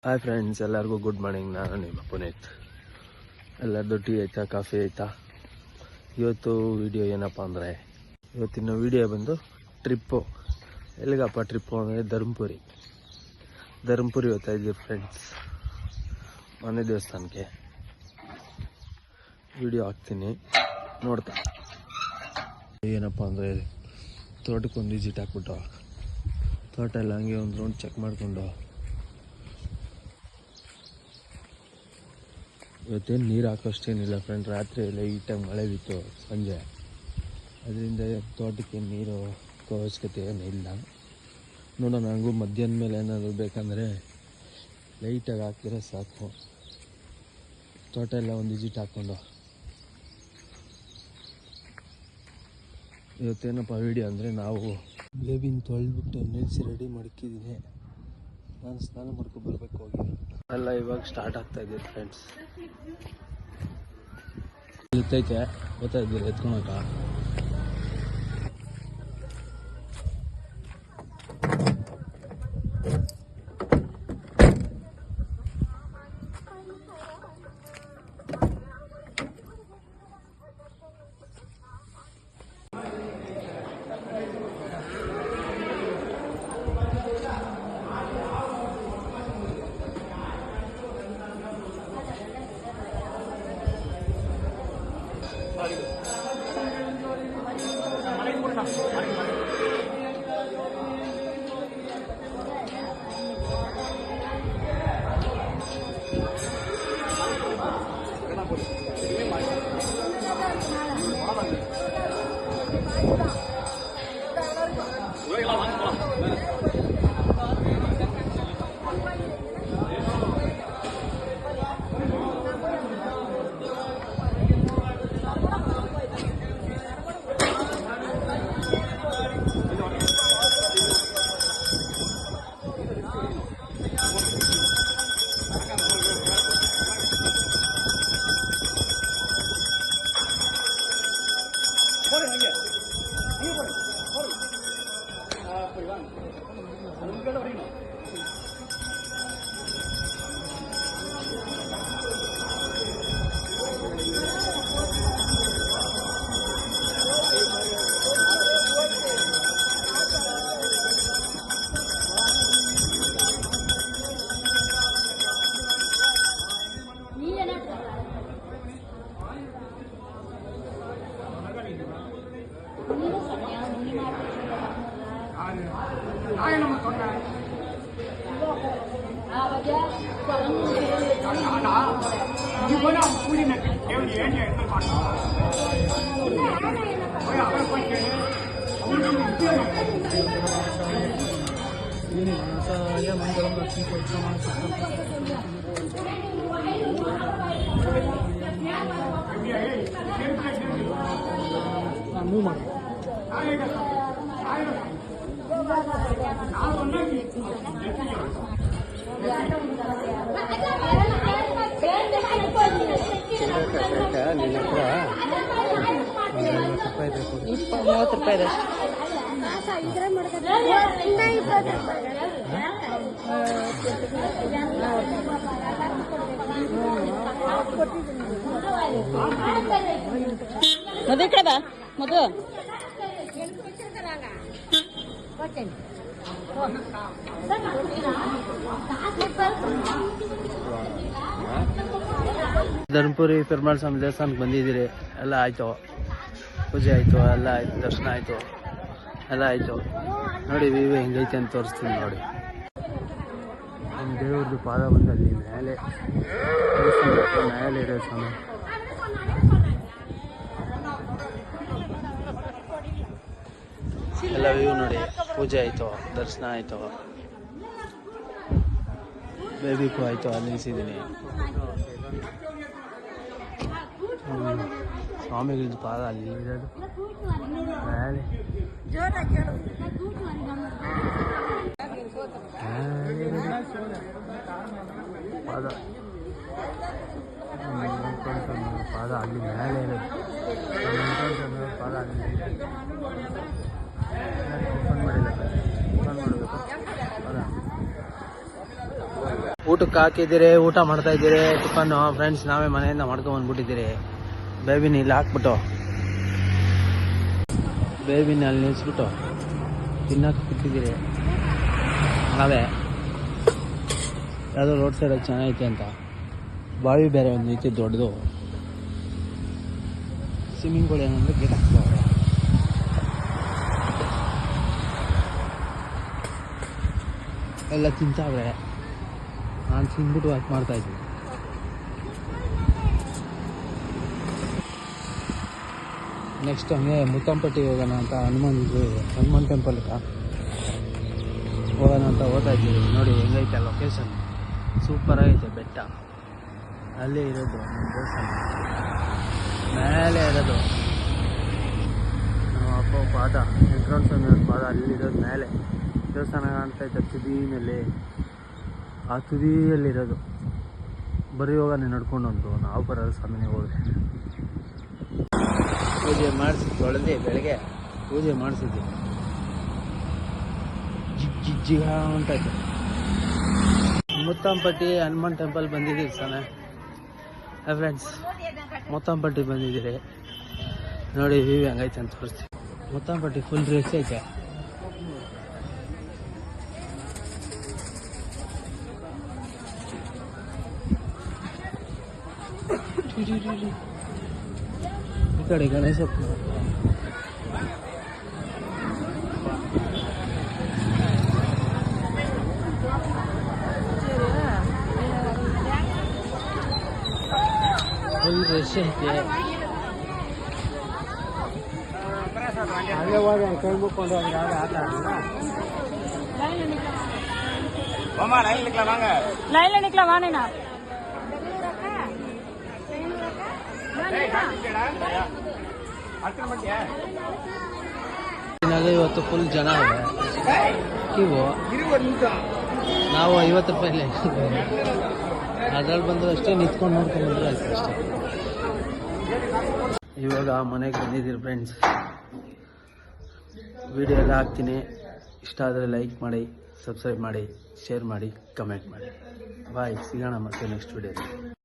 Hi friends, ಎಲ್ಲರಿಗೂ good morning. ನಾನು ನಿಮ್ಮ ಪುನೀತ್. ಎಲ್ಲರದ್ದು ಟೀ ಆಯಿತಾ, ಕಾಫಿ ಆಯಿತಾ? ಇವತ್ತು ವಿಡಿಯೋ ಏನಪ್ಪ ಅಂದರೆ, ಇವತ್ತಿನ ವಿಡಿಯೋ ಬಂದು ಟ್ರಿಪ್ಪು. ಎಲ್ಲಿಗಪ್ಪ ಟ್ರಿಪ್ಪು ಅಂದರೆ ಧರ್ಮಪುರಿ ಹೋಗ್ತಾ ಇದ್ದೀವಿ ಫ್ರೆಂಡ್ಸ್, ಮನೆ ದೇವಸ್ಥಾನಕ್ಕೆ. ವಿಡಿಯೋ ಹಾಕ್ತೀನಿ, ನೋಡ್ತಾ. ಏನಪ್ಪ ಅಂದರೆ, ತೋಟಕ್ಕೊಂದು ವಿಸಿಟ್ ಹಾಕ್ಬಿಟ್ಟು ತೋಟ ಎಲ್ಲ ಹಂಗೆ ಒಂದು ರೌಂಡ್ ಚೆಕ್ ಮಾಡಿಕೊಂಡು, ಇವತ್ತೇನು ನೀರು ಹಾಕೋಷ್ಟೇನಿಲ್ಲ ಫ್ರೆಂಡ್. ರಾತ್ರಿ ಲೈಟಾಗಿ ಮಳೆ ಬಿತ್ತು ಸಂಜೆ, ಅದರಿಂದ ತೋಟಕ್ಕೆ ನೀರು ಅವಶ್ಯಕತೆ ಏನಿಲ್ಲ. ನೋಡೋಣ, ನನಗೂ ಮಧ್ಯಾಹ್ನ ಮೇಲೆ ಏನಾದರೂ ಬೇಕಂದರೆ ಲೈಟಾಗಿ ಹಾಕಿದ್ರೆ ಸಾಕು. ತೋಟ ಎಲ್ಲ ಒಂದು ವಿಸಿಟ್ ಹಾಕ್ಕೊಂಡು, ಇವತ್ತೇನಪ್ಪ ವಿಡಿಯೋ ಅಂದರೆ, ನಾವು ಬೇಬಿನ ತೊಳೆದ್ಬಿಟ್ಟು ನಿಲ್ಲಿಸಿ ರೆಡಿ ಮಾಡ್ಕಿದ್ದೀನಿ. ನಾನು ಸ್ನಾನ ಮಾಡ್ಕೊಂಡು ಬರ್ಬೇಕು ಹೋಗಿ. ಎಲ್ಲ ಇವಾಗ ಸ್ಟಾರ್ಟ್ ಆಗ್ತಾ ಇದೆ ಫ್ರೆಂಡ್ಸ್. ಎತ್ತೈತೆ ಗೊತ್ತಾ ಇದ್ದೀರಾ ಎತ್ಕೊಳಕ. ₹30 ಮದುವೆ ಕಡೆ ಬಾ ಮದುವೆ. ಧರ್ಮಪುರಿ ಪೆರುಮಾಳ್ ಸ್ವಾಮಿ ದೇವಸ್ಥಾನಕ್ಕೆ ಬಂದಿದ್ದೀರಿ. ಎಲ್ಲ ಆಯಿತು, ಪೂಜೆ ಆಯಿತು, ಎಲ್ಲ ಆಯಿತು, ದರ್ಶನ ಆಯಿತು, ಎಲ್ಲ ಆಯಿತು. ನೋಡಿ ವಿವಿ ಹೆಂಗೈತೆ ಅಂತ ತೋರಿಸ್ತೀನಿ ನೋಡಿ. ನಮ್ಮ ದೇವ್ರದ್ದು ಪಾದ ಬಂದಲ್ಲಿ ಮೇಲೆ ಇರೋ ಸ್ವಾಮಿ. ಎಲ್ಲ ವ್ಯೂ ನೋಡಿ. ಪೂಜೆ ಆಯಿತು, ದರ್ಶನ ಆಯಿತು, ಬೇಬಿಗೂ ಆಯಿತು. ಅಲ್ಲಿ ನಿಲ್ಸಿದ್ದೀನಿ. ಸ್ವಾಮಿಗಳದ್ದು ಪಾದ ಅಲ್ಲಿ ಇರೋದು ಮೇಲೆ. ಪಾದ ಪಾದ ಅಲ್ಲಿ ಮೇಲೆ ಇರೋದು. ಪಾದ ಅಲ್ಲಿ ಓಪನ್ ಮಾಡಿಲ್ಲ, ಓಪನ್ ಮಾಡಬೇಕು. ಊಟ ಊಟಕ್ಕೆ ಹಾಕಿದ್ದೀರಿ, ಊಟ ಮಾಡ್ತಾ ಇದ್ದೀರಿ ಟಿಫನ್ನು. ಫ್ರೆಂಡ್ಸ್ ನಾವೇ ಮನೆಯಿಂದ ಮಾಡ್ಕೊಂಡು ಬಂದ್ಬಿಟ್ಟಿದ್ದೀರಿ. ಬೇಬಿನ ಇಲ್ಲಿ ಹಾಕ್ಬಿಟ್ಟು ಬೇಬಿನ ಅಲ್ಲಿ ನಿಲ್ಲಿಸ್ಬಿಟ್ಟು ತಿನ್ನಕ್ಕೆ ಬಿಟ್ಟಿದ್ದೀರಿ. ನಾವೇ ಯಾವುದೋ ರೋಡ್ ಸೈಡಲ್ಲಿ ಚೆನ್ನಾಗೈತೆ ಅಂತ ಬಾವಿ ಬೇರೆ ಒಂದು ಐತಿ ದೊಡ್ಡದು. ಸ್ವಿಮ್ಮಿಂಗ್ ಪೂಲ್ ಏನಂದ್ರೆ ಗೇಟ್ ಹಾಕ್ತಾರೆ. ಎಲ್ಲ ತಿಂತಾವ್ರೆ. ನಾನು ತಿಂದ್ಬಿಟ್ಟು ವಾಕ್ ಮಾಡ್ತಾ ಇದ್ದೀನಿ. ನೆಕ್ಸ್ಟ್ ಹಂಗೆ ಮುತ್ತಂಪಟ್ಟಿ ಹೋಗೋಣ ಅಂತ ಹನುಮಾನ್ ಟೆಂಪಲ್ಗೆ ಹೋಗೋಣ ಅಂತ ಹೋಗ್ತಾ ಇದ್ದೀವಿ. ನೋಡಿ ಹೆಂಗೈತೆ ಲೊಕೇಶನ್, ಸೂಪರ್ ಆಗೈತೆ. ಬೆಟ್ಟ ಅಲ್ಲೇ ಇರೋದು ನಮ್ಮ ದೇವಸ್ಥಾನ, ಮೇಲೆ ಇರೋದು ನಮ್ಮ ಅಪ್ಪ ಪಾದ, ವೆಂಕಟರಮಣ ಸ್ವಾಮಿ ಪಾದ ಅಲ್ಲಿರೋದು. ಮೇಲೆ ದೇವಸ್ಥಾನ ಕಾಣ್ತಾ ಇದ್ದ ತುದಿನಲ್ಲಿ, ಆ ತುದಿಯಲ್ಲಿರೋದು. ಬರೀ ಹೋಗೋಣ ನಡ್ಕೊಂಡು ನಾವು ಬರೋದು ಸ್ವಾಮಿನೇ ಹೋದ್ರೆ. ಪೂಜೆ ಮಾಡಿಸಿದ್ವಿ, ಒಳಗೆ ಬೆಳಗ್ಗೆ ಪೂಜೆ ಮಾಡಿಸಿದ್ವಿ. ಜಿಜ್ಜಿಗ ಉಂಟಾಯ್ತು. ಮುತ್ತಂಪಟ್ಟಿ ಹನುಮಾನ್ ಟೆಂಪಲ್ ಬಂದಿದ್ದೀವಿ ಸನ ಫ್ರೆಂಡ್ಸ್. ಮುತ್ತಂಪಟ್ಟಿ ಬಂದಿದ್ದೀರಿ ನೋಡಿ, ವ್ಯೂ ಹೆಂಗೈತೆ ಅಂತ ತೋರಿಸ್ತೀವಿ. ಮುತ್ತಂಪಟ್ಟಿ ಫುಲ್ ರಿಚ್ ಐತೆ. ಈ ಕಡೆ ಗಣೇಶಪ್ಪ ಫುಲ್ ರಶ್ ಐತೆ. ಹಾಗೆ ಹೋದ ಕೈ ಮುಕ್ಕೊಂಡು ಹೋದ್ರೆ ಯಾರು ಆಟ ಆಡಿಲ್ಲ. ಲೈನ್ல நிக்கலாம் வானேனா. ಇವತ್ತು ಫುಲ್ ಜನ ಇದೆ. ನೀವು ನಾವು 50 ರೂಪಾಯಿ ಅದ್ರಲ್ಲಿ ಬಂದ್ರೆ ಅಷ್ಟೇ, ನಿಂತ್ಕೊಂಡು ನೋಡ್ಕೊಂಡು ಬಂದ್ರೆ ಆಯ್ತು ಅಷ್ಟೇ. ಇವಾಗ ಮನೆಗೆ ಬಂದಿದ್ದೀರಿ ಫ್ರೆಂಡ್ಸ್. ವಿಡಿಯೋ ಎಲ್ಲ ಹಾಕ್ತೀನಿ. ಇಷ್ಟ ಆದರೆ ಲೈಕ್ ಮಾಡಿ, ಸಬ್ಸ್ಕ್ರೈಬ್ ಮಾಡಿ, ಶೇರ್ ಮಾಡಿ, ಕಮೆಂಟ್ ಮಾಡಿ. ಬಾಯ್, ಸಿಗೋಣ ಮತ್ತೆ ನೆಕ್ಸ್ಟ್ ವಿಡಿಯೋದಲ್ಲಿ.